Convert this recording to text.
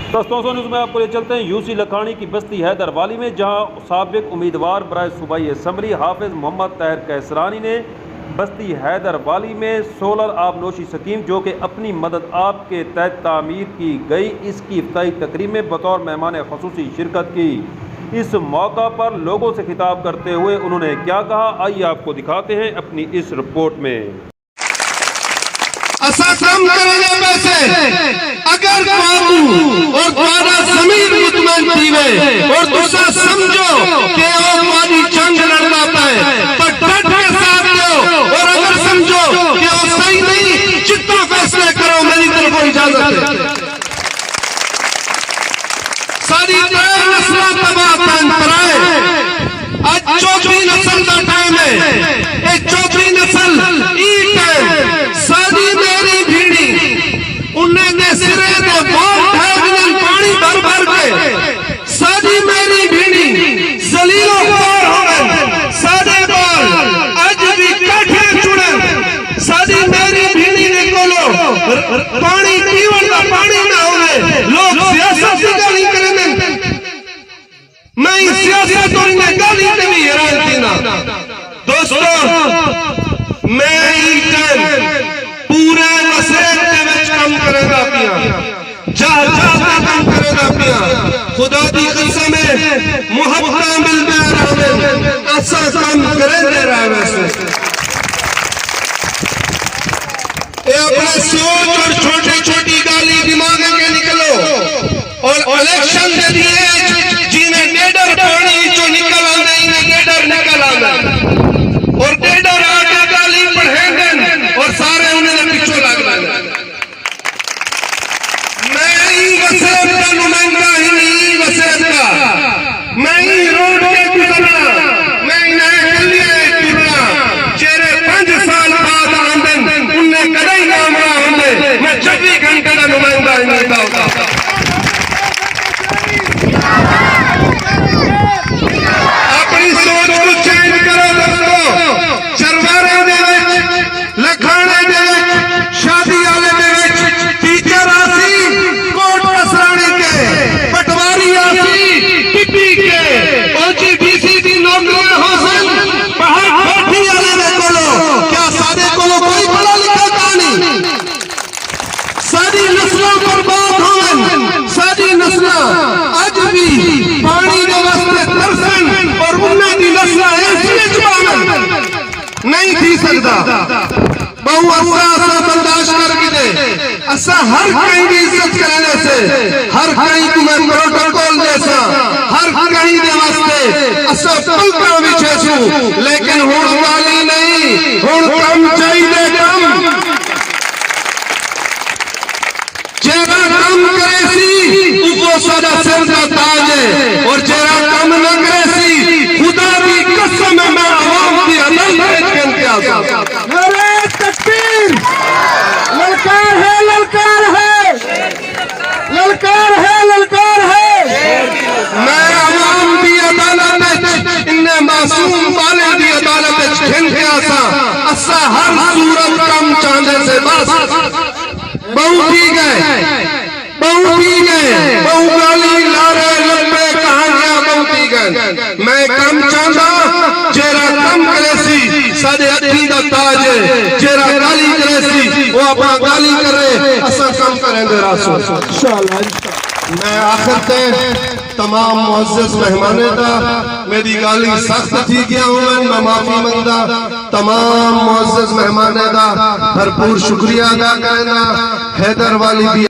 दोस्तों न्यूज़ में आपको ले चलते हैं यूसी लखानी की बस्ती हैदर वाली में, जहां साबिक उम्मीदवार बराए सूबाई असम्बली हाफिज मोहम्मद ताहिर कैसरानी ने बस्ती हैदर वाली में सोलर आबनोशी स्कीम जो कि अपनी मदद आप के तहत तामीर की गई, इसकी इफ्ताही तकरीब में बतौर मेहमान ख़ुसूसी शिरकत की। इस मौका पर लोगों से खिताब करते हुए उन्होंने क्या कहा, आइए आपको दिखाते हैं अपनी इस रिपोर्ट में। अगर और तुम्हारा ज़मीर मुतमईन थीवे और तुसा समझो कि वो तुम्हारी जंग लड़ना है तो डट के साथ दो, और अगर समझो कि वो सही नहीं, जितना फैसले करो मेरी तरफ इजाजत है। सारी नस्ल तबाह कराए, आज चौथी नस्ल का टाइम है, एक चौथी नस्ल ई टाइम सारी मेरी भीड़ी उन्हें सिरे दे पानी भर भर के सारी मेरी भीड़ी जलीलों पार हो गए, सारे बाल आज भी काठे चुड़े, सारी मेरी भीड़ी ने कोलो पानी पीवन का पानी ना होवे, लोग सियासत की गाली करेंगे, मैं सियासत और इन्हें गाली के भी हैरान थी ना। दोस्तों मैं पूरे मसले कम करेगा पिया, जहाँ कम करेगा पिया, खुदा की कसम है मोहब्बत मिल गया ऐसा काम करे दे रहा है। वैसे अपने सोच और छोटी छोटी गाली दिमाग के निकलो, और इलेक्शन के लिए जिन्हें डेडर पानी जो निकल आना इन्हें डेडर निकल आना, और डेडर आगे गाली पढ़ेंगे और सारे उन्हें पीछे लग रहे। नुमाइंदा ही नहीं वसीयत का, मैं ही रोड के गुजरना, मैं इन्हें गलियां टूटना, चेहरे 5 साल बाद आंदन उन्हें कदई नाम रहा हमने, मैं 24 घंटे का नुमाइंदा ही नहीं था। अपनी सोच को चेंज करो दोस्तों, चरवारे दे लखाने दे शादी वाले दे टीचर आसी पटवारी आसी टिप्पी के ओजीबीसी की नौकरियां हासिल बाहर बैठी वाले ने कोलो, क्या सारे कोलो कोई पढ़ा लिखा कहानी, सारी नस्लों पर बात हो, सारी नस्ल आज भी पानी के वास्ते तरसन, और उन्हें की नस्ल ऐसी जवान नहीं थी सकता। बहु असा बर्दाश्त करके दे, असा हर कहीं की इज्जत करने से, हर कहीं तुम्हें प्रोटोकॉल जैसा हर कहीं दे वास्ते असा पलका विछे छू, लेकिन हुण वाली नहीं, हुण कम चाहिए कम, जेरा कम करे सी वो सारा सिर का ताज है, और जेरा कम न करे सी खुदा की कसम है मैं आवाम की अदालत में क्या ललकार है, ललकार है, ललकार है, ललकार है। मैं आवाम की अदालत इन्हें मासूम वाले की अदालत खिल गया था, असा हर सूरत कम चांदे से बस बहु पी गए, बहु पी गए, बहु गाली लारे लंबे कहानियां बहु पी गए। मैं कम चाहता जेरा कम करे सी साढ़े अठी का ताज है, जेरा गाली करे सी वो अपना गाली करे, असा कम करेंगे रासो इंशाअल्लाह। मैं आखिर ते तमाम मुअज़्ज़ज़ मेहमाने दा मेरी गाली सख्त थी गया हूं, मैं माफी मंगदा, तमाम मुअज़्ज़ज़ मेहमाने दा भरपूर शुक्रिया अदा करना। हैदर वाली भी